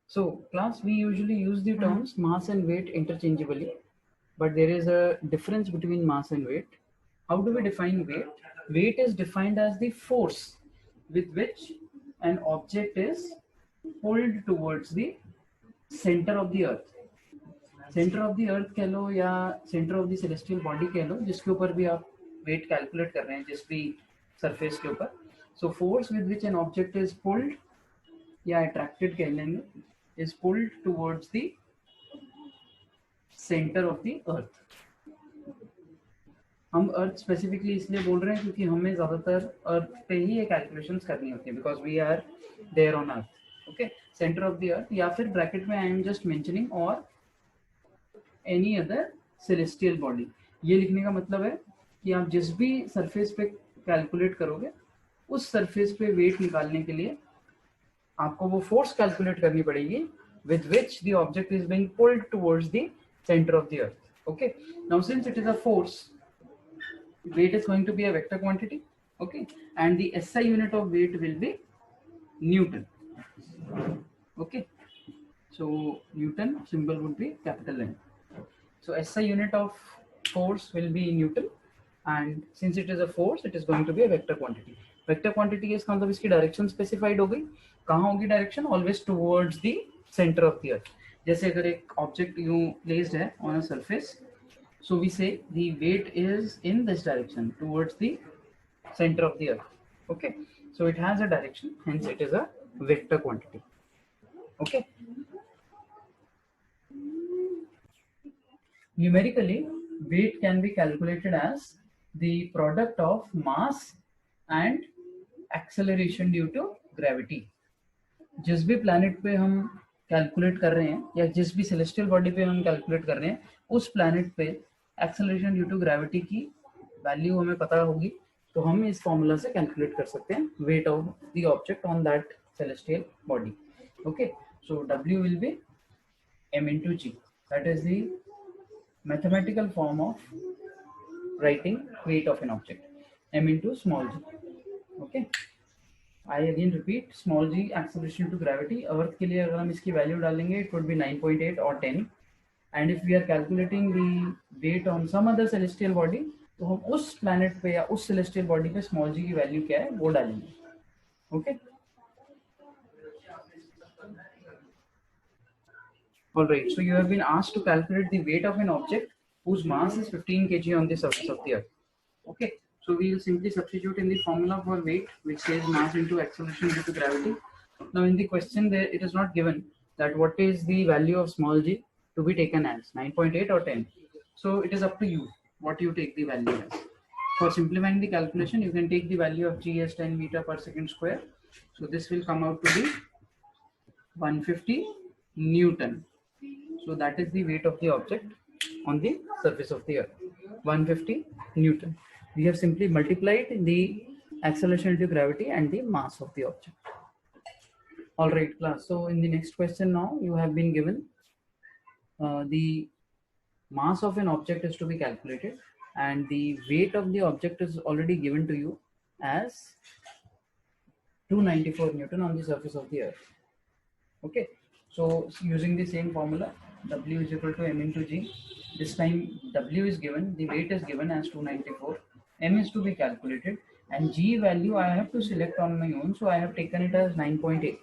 So class, we usually use the terms mass and weight interchangeably, but there is a difference between mass and weight. How do we define weight? Weight is defined as the force with which an object is pulled towards the center of the earth. Centre of the अर्थ कह लो या centre of the celestial body कह लो, जिसके ऊपर भी आप weight calculate कर रहे हैं जिस भी सरफेस के ऊपर. So force with which an object is pulled या अट्रैक्टेड कह लेंगे, is pulled towards the centre of the अर्थ. हम अर्थ स्पेसिफिकली इसलिए बोल रहे हैं क्योंकि हमें ज़्यादातर अर्थ पे ही ये कैलकुलेशंस करनी होती है, because we are there on earth. Okay, centre of the earth, या फिर ब्रैकेट में आई एम जस्ट मेंशनिंग और एनी अदर सेलेस्टियल बॉडी. ये लिखने का मतलब है कि आप जिस भी सरफेस पे कैलकुलेट करोगे, उस सरफेस पे वेट निकालने के लिए आपको वो फोर्स कैलकुलेट करनी पड़ेगी with which the object is being pulled towards the center of the earth. Okay, now since it is a force, weight is going to be a vector quantity. Okay, and the SI unit of weight will be Newton. Okay, so Newton symbol would be capital N. So SI unit of force will be Newton, and since it is a force, it is going to be a vector quantity. Vector quantity is मतलब इसकी direction specified हो गई. कहाँ होगी direction? Always towards the centre of the earth. जैसे अगर एक object यूं प्लेस्ड है on a surface, so we say the weight is in this direction towards the centre of the earth. Okay, so it has a direction, hence it is a vector quantity. Okay, numerically, weight can be calculated as the product of mass and acceleration due to gravity. जिस भी planet पे हम calculate कर रहे हैं या जिस भी सेलेस्टियल बॉडी पे हम कैलकुलेट कर रहे हैं, उस प्लैनेट पे एक्सेलरेशन ड्यू टू ग्रेविटी की वैल्यू हमें पता होगी, तो हम इस फॉर्मूला से कैलकुलेट कर सकते हैं weight of the object on that celestial body. Okay, so W will be m into g. That is the mathematical form of writing weight of an object, m into small g. Okay, I again repeat, small g acceleration to gravity. अर्थ के लिए अगर हम इसकी value डालेंगे, it would be 9.8 or 10, and if we are calculating the weight on some other celestial body, तो हम उस planet पे या उस celestial body पे small g की वैल्यू क्या है वो डालेंगे. Okay, all right, so you have been asked to calculate the weight of an object whose mass is 15 kg on the surface of the earth. Okay, so we will simply substitute in the formula for weight, which says mass into acceleration due to gravity. Now in the question there, it is not given that what is the value of small g to be taken as 9.8 or 10. So it is up to you what you take the value as. For simplifying the calculation, you can take the value of g as 10 meter per second square. So this will come out to be 150 Newton. So that is the weight of the object on the surface of the earth, 150 Newton. We have simply multiplied the acceleration due to gravity and the mass of the object. All right, class. So in the next question now, you have been given the mass of an object is to be calculated, and the weight of the object is already given to you as 294 Newton on the surface of the earth. Okay, so using the same formula, W is equal to m into g. This time W is given, the weight is given as 294, m is to be calculated, and g value I have to select on my own, so I have taken it as 9.8.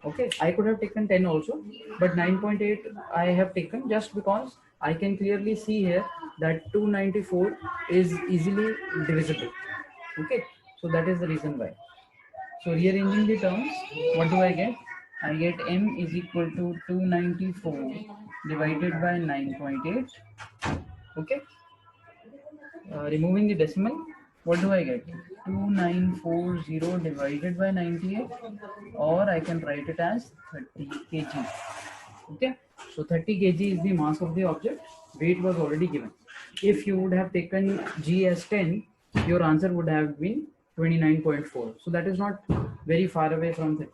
Okay, I could have taken 10 also, but 9.8 I have taken just because I can clearly see here that 294 is easily divisible. Okay, so that is the reason why. So rearranging the terms, what do I get? I get m is equal to 294 divided by 9.8. Okay, removing the decimal, what do I get? 2940 divided by 98, or I can write it as 30 kg. Okay, so 30 kg is the mass of the object. Weight was already given. If you would have taken g as 10, your answer would have been 29.4. So that is not very far away from 30.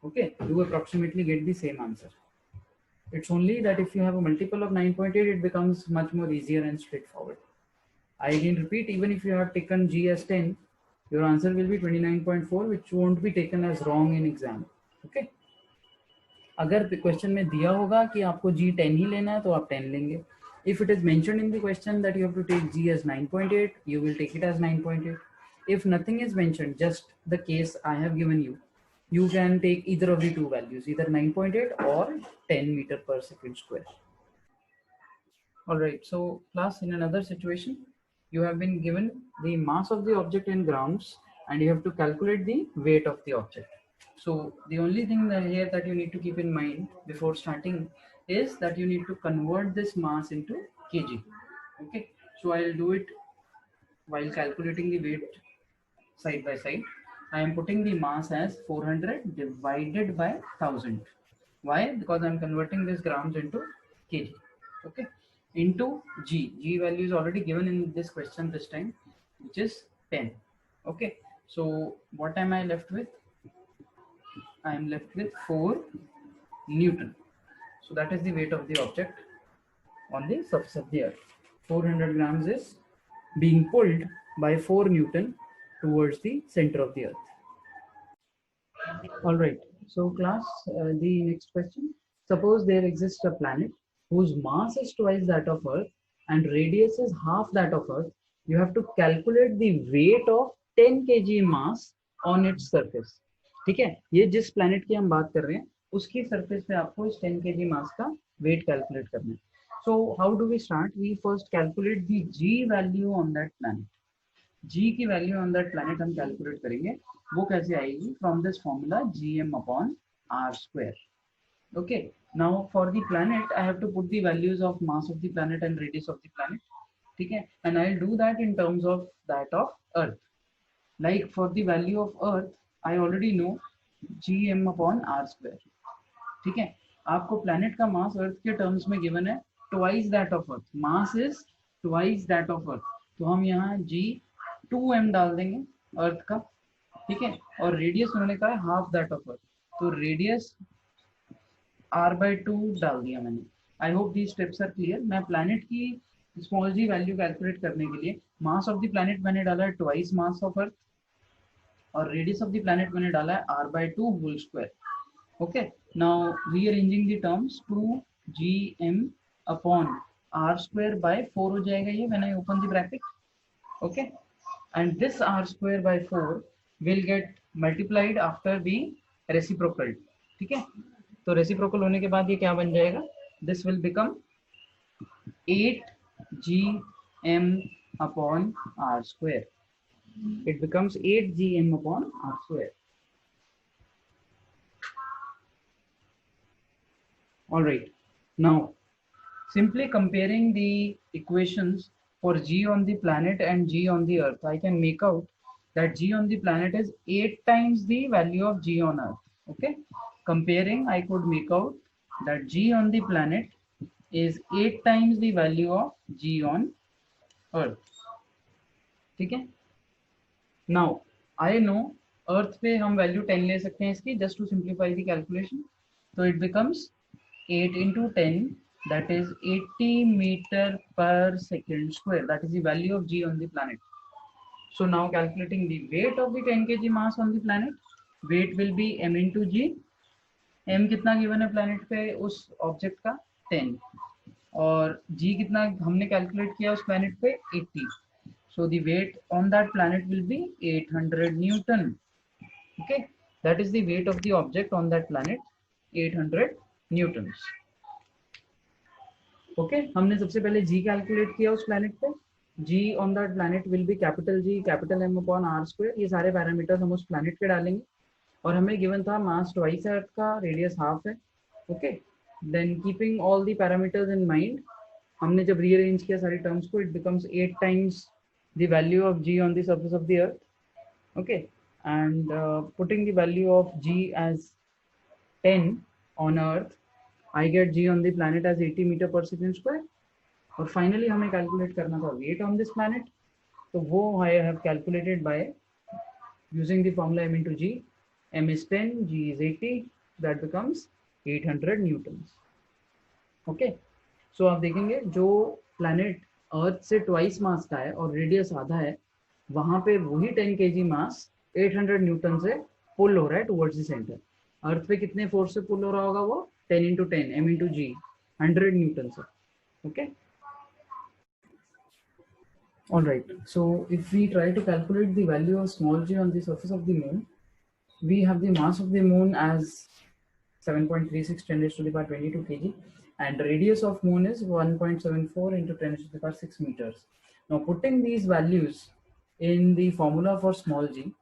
Okay, you approximately get the same answer. It's only that if you have a multiple of 9.8, it becomes much more easier and straightforward. I again repeat, even if you have taken g as 10, your answer will be 29.4, which won't be taken as wrong in exam. Okay. अगर question में दिया होगा कि आपको जी 10 ही लेना है तो आप 10 लेंगे. If it is mentioned in the question that you have to take G as 9.8, you will take it as 9.8. If nothing is mentioned, just the case I have given you, you can take either of the two values, either 9.8 or 10 meter per second square. All right, so class, in another situation, you have been given the mass of the object in grams and you have to calculate the weight of the object. So the only thing that here that you need to keep in mind before starting is that you need to convert this mass into kg. Okay, so I'll do it while calculating the weight side by side. I am putting the mass as 400 divided by 1000. Why? Because I'm converting this grams into kg. Okay, into g. G value is already given in this question this time, which is 10. Okay, so what am I left with? I am left with 4 Newton. So that is the weight of the object on the surface of the earth. 400 grams is being pulled by 4 Newton towards the center of the earth. All right. So class, the next question. Suppose there exists a planet whose mass is twice that of Earth and radius is half that of Earth. You have to calculate the weight of 10 kg mass on its surface. ठीक है, ये जिस planet की हम बात कर रहे हैं उसकी surface पे आपको इस 10 kg mass का weight calculate करना है. So how do we start? We first calculate the G value on that planet. G की value on that planet हम calculate करेंगे. वो कैसे आएगी? From this formula gm upon r square. Okay, now for the planet I have to put the values of mass of the planet and radius of the planet. ठीक है, and I'll do that in terms of that of earth. Like for the value of earth I already know gm upon r square. ठीक है, आपको planet का mass earth के terms में given है twice that of earth. Mass is twice that of earth. तो हम यहाँ g 2m डाल देंगे earth का. ठीक है, और रेडियस उन्होंने कहा है हाफ दैट ऑफ अर्थ, तो रेडियस r/2 डाल दिया मैंने. I hope the steps are clear. मैं प्लैनेट की स्मॉल जी वैल्यू कैलकुलेट करने के लिए मास ऑफ द प्लैनेट मैंने डाला है ट्वाइस मास ऑफ अर्थ और रेडियस ऑफ द प्लैनेट मैंने डाला है r/2 whole square. Okay, now rearranging the terms 2gm अपॉन r square by 4 हो जाएगा ये when I open the bracket. Okay, and this r square by 4 will get multiplied after being reciprocal. ठीक है, तो रेसिप्रोकल होने के बाद ये क्या बन जाएगा? This will become 8gm upon r square. It becomes 8gm upon r square. All right, now simply comparing the equations for g on the planet and g on the earth, I can make out that g on the planet is 8 times the value of g on earth. Okay, comparing I could make out that g on the planet is 8 times the value of g on earth. ठीक है, now I know earth पे हम value 10 ले सकते हैं इसकी, just to simplify the calculation. So it becomes 8 into 10, that is 80 meter per second square. That is the value of g on the planet. So now calculating the weight of the 10 kg mass on the planet, weight will be m into g. m कितना given है planet पे उस object का 10 और g कितना हमने calculate किया उस planet पे 80. So the weight on that planet will be 800 Newton. Okay, that is the weight of the object on that planet, 800 Newtons. Okay, हमने सबसे पहले g calculate किया उस planet पे. G on that planet will be capital G capital M upon r square. ये सारे parameters हम उस planet के डालेंगे और हमें गिवन था मास ट्वाइस अर्थ का, रेडियस हाफ है. Okay, then keeping all the parameters in mind हमने जब रीअरेंज किया सारी टर्म्स को, it becomes 8 times the value of g on the surface of the earth. Okay, and putting the value of g as 10 on earth, I get g on the planet as 80 meter per second square. और finally हमें calculate करना था wait on this planet, तो वो I have calculated by using the formula m into g. m is 10, g is 80, that becomes 800 Newton's. Okay, सो आप देखेंगे जो planet earth से ट्वाइस मास का है और रेडियस आधा है, वहां पे वही 10 kg मास 800 न्यूटन से पुल हो रहा है टुवर्ड्स द सेंटर. अर्थ पे कितने फोर्स से पुल हो रहा होगा वो 10 into 10 m into g 100 Newton से. Okay. All right. So if we try to calculate the value of small g on the surface of the moon, we have the mass of the moon as 7.36 10 raised to the power 22 kg, and the radius of moon is 1.74 into 10 raised to the power 6 meters. Now putting these values in the formula for small g,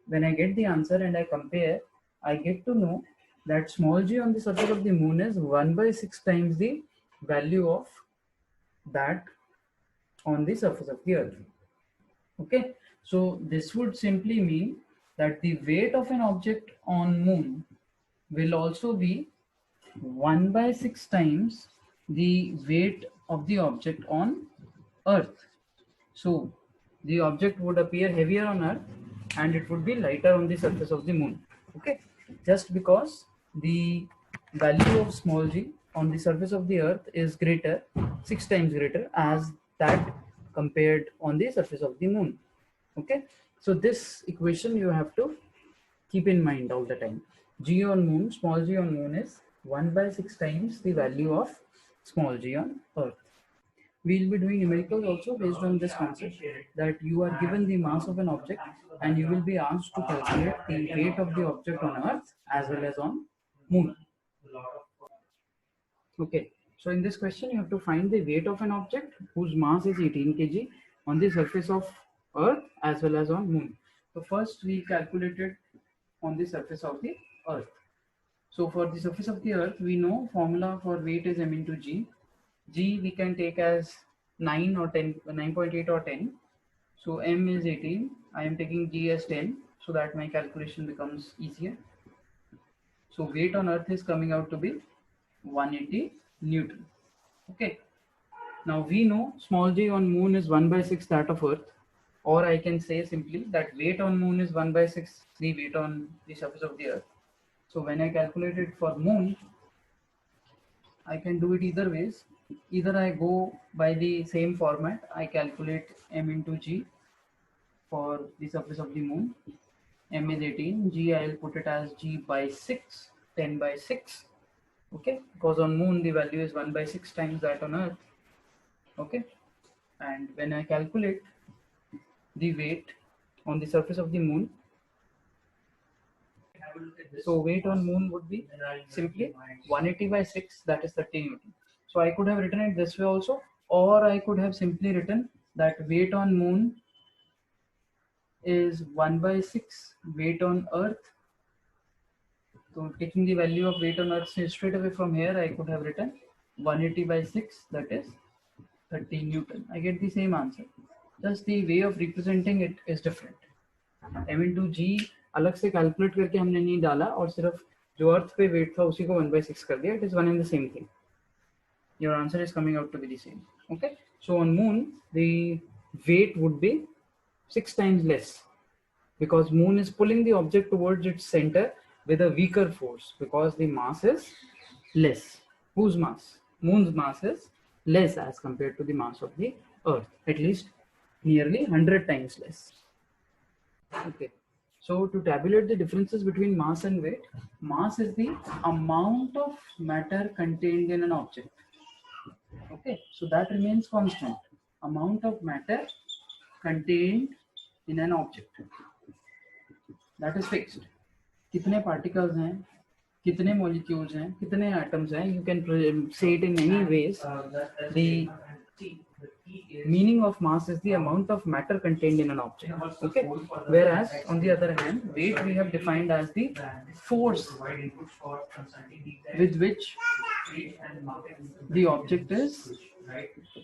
when I get the answer and I compare, I get to know that small g on the surface of the moon is 1 by 6 times the value of that on the surface of the earth. Okay, so this would simply mean that the weight of an object on moon will also be 1 by 6 times the weight of the object on earth. So the object would appear heavier on earth and it would be lighter on the surface of the moon. Okay, just because the value of small g on the surface of the earth is greater, 6 times greater as that compared on the surface of the moon. Okay, so this equation you have to keep in mind all the time. G on moon, small g on moon is 1 by 6 times the value of small g on earth. We will be doing numericals also based on this concept that you are given the mass of an object and you will be asked to calculate the weight of the object on earth as well as on moon. Okay, so in this question you have to find the weight of an object whose mass is 18 kg on the surface of earth as well as on moon. So first we calculated on the surface of the earth. So for the surface of the earth, we know formula for weight is m into g. G we can take as 9 or 10, 9.8 or 10. So m is 18. I am taking g as 10 so that my calculation becomes easier. So weight on earth is coming out to be 180 Newton. Okay. Now we know small g on moon is 1 by 6 that of earth, or I can say simply that weight on moon is 1 by 6 the weight on the surface of the earth. So when I calculate it for moon, I can do it either ways. Either I go by the same format, I calculate m into g for the surface of the moon. M is 18, g I will put it as g by 6, 10 by 6. Okay, because on moon the value is 1 by 6 times that on earth. Okay, and when I calculate the weight on the surface of the moon, so weight on moon would be simply 180 by 6, that is 30 Newton. So I could have written it this way also, or I could have simply written that weight on moon is 1 by 6 weight on earth. So taking the value of weight on earth straight away from here, I could have written 180 by 6, that is 30 Newton. I get the same answer. Just the way of representing it is different. m into g अलग से calculate करके हमने नहीं डाला और सिर्फ जो अर्थ पे वेट था उसी को 1 by 6 कर दिया. It is one and the same thing. Your answer is coming out to be the same. Okay, so on moon the weight would be 6 times less because moon is pulling the object towards its center with a weaker force because the mass is less. Whose mass? Moon's mass is less as compared to the mass of the earth, at least nearly 100 times less. Okay, so to tabulate the differences between mass and weight, mass is the amount of matter contained in an object. Okay, so that remains constant. Amount of matter contained in an object, that is fixed. कितने particles हैं, कितने molecules हैं, कितने atoms हैं, you can say it in any ways. The meaning of mass is the amount of matter contained in an object. Okay, whereas on the other hand, weight we have defined as the force with which the object is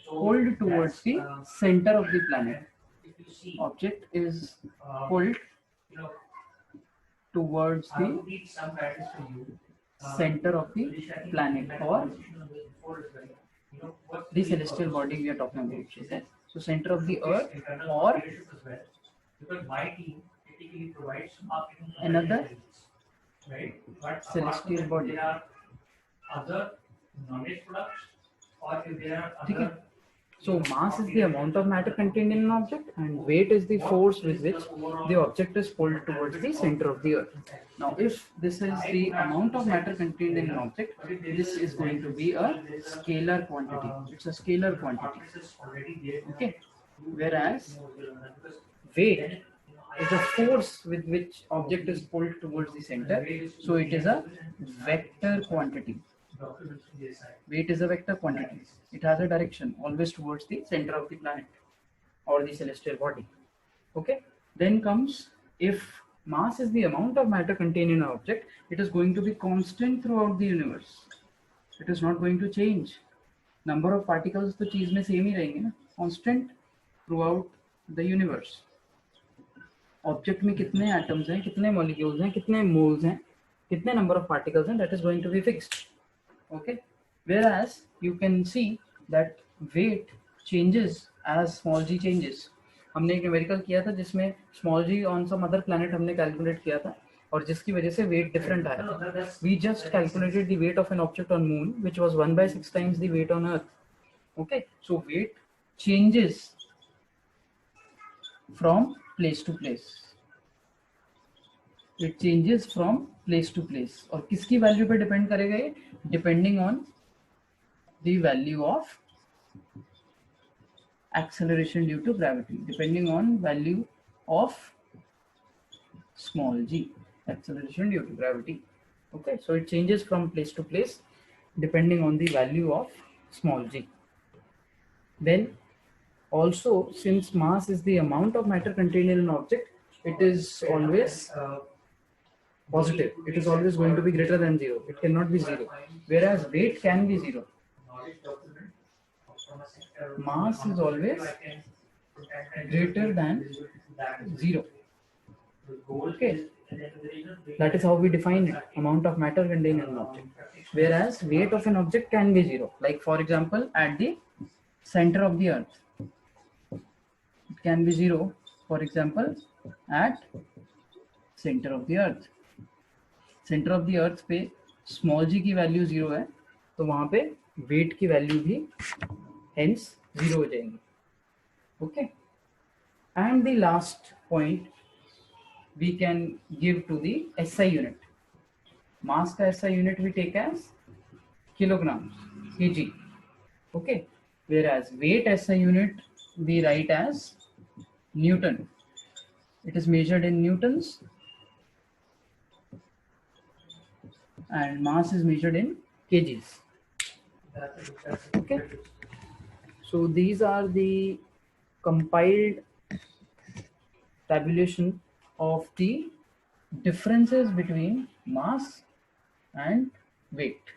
pulled towards the center of the planet. Object is pulled towards the center of the planet or the celestial body we are talking about. Okay? So center of the earth or another celestial body. Okay? So mass is the amount of matter contained in an object, and weight is the force with which the object is pulled towards the center of the earth. Now, if this is the amount of matter contained in an object, this is going to be a scalar quantity. It's a scalar quantity. Okay. Whereas weight is a force with which object is pulled towards the center. So it is a vector quantity. Weight is a vector quantity. It has a direction always towards the center of the planet or the celestial body. Okay. Then comes, if mass is the amount of matter contained in an object, it is going to be constant throughout the universe. It is not going to change. Number of particles तो चीज में same ही रहेंगे ना, constant throughout the universe. Object में कितने atoms हैं, कितने molecules हैं, कितने moles हैं, कितने number of particles हैं, that is going to be fixed. Okay. Whereas you can see that weight changes as small g changes. हमने एक न्यूमेरिकल किया था जिसमें small g on some other planet हमने कैलकुलेट किया था और जिसकी वजह से वेट डिफरेंट आया था. We just calculated the weight of an object on moon which was 1/6 times the weight on earth. Okay, so weight changes from place to place. It changes from place to place. और किसकी value पे depend करेगा ये? Depending on the value of acceleration due to gravity, depending on value of small g, acceleration due to gravity. Okay, so it changes from place to place depending on the value of small g. Then also, since mass is the amount of matter contained in an object, it is always positive. It is always going to be greater than 0. It cannot be 0. Whereas weight can be 0. Mass is always greater than 0. Okay, that is how we define it, amount of matter contained in an object. Whereas weight of an object can be 0. Like for example, at the center of the earth, it can be 0. For example, at center of the earth. Center of the earth पे small g की value 0 है, तो वहां पे weight की value भी hence 0 हो जाएंगे. Okay, and the last point we can give to the SI unit. Mass का SI unit we take as kilograms, kg. Okay, whereas weight SI unit we write as Newton. It is measured in newtons and mass is measured in kgs. Okay. So these are the compiled tabulation of the differences between mass and weight.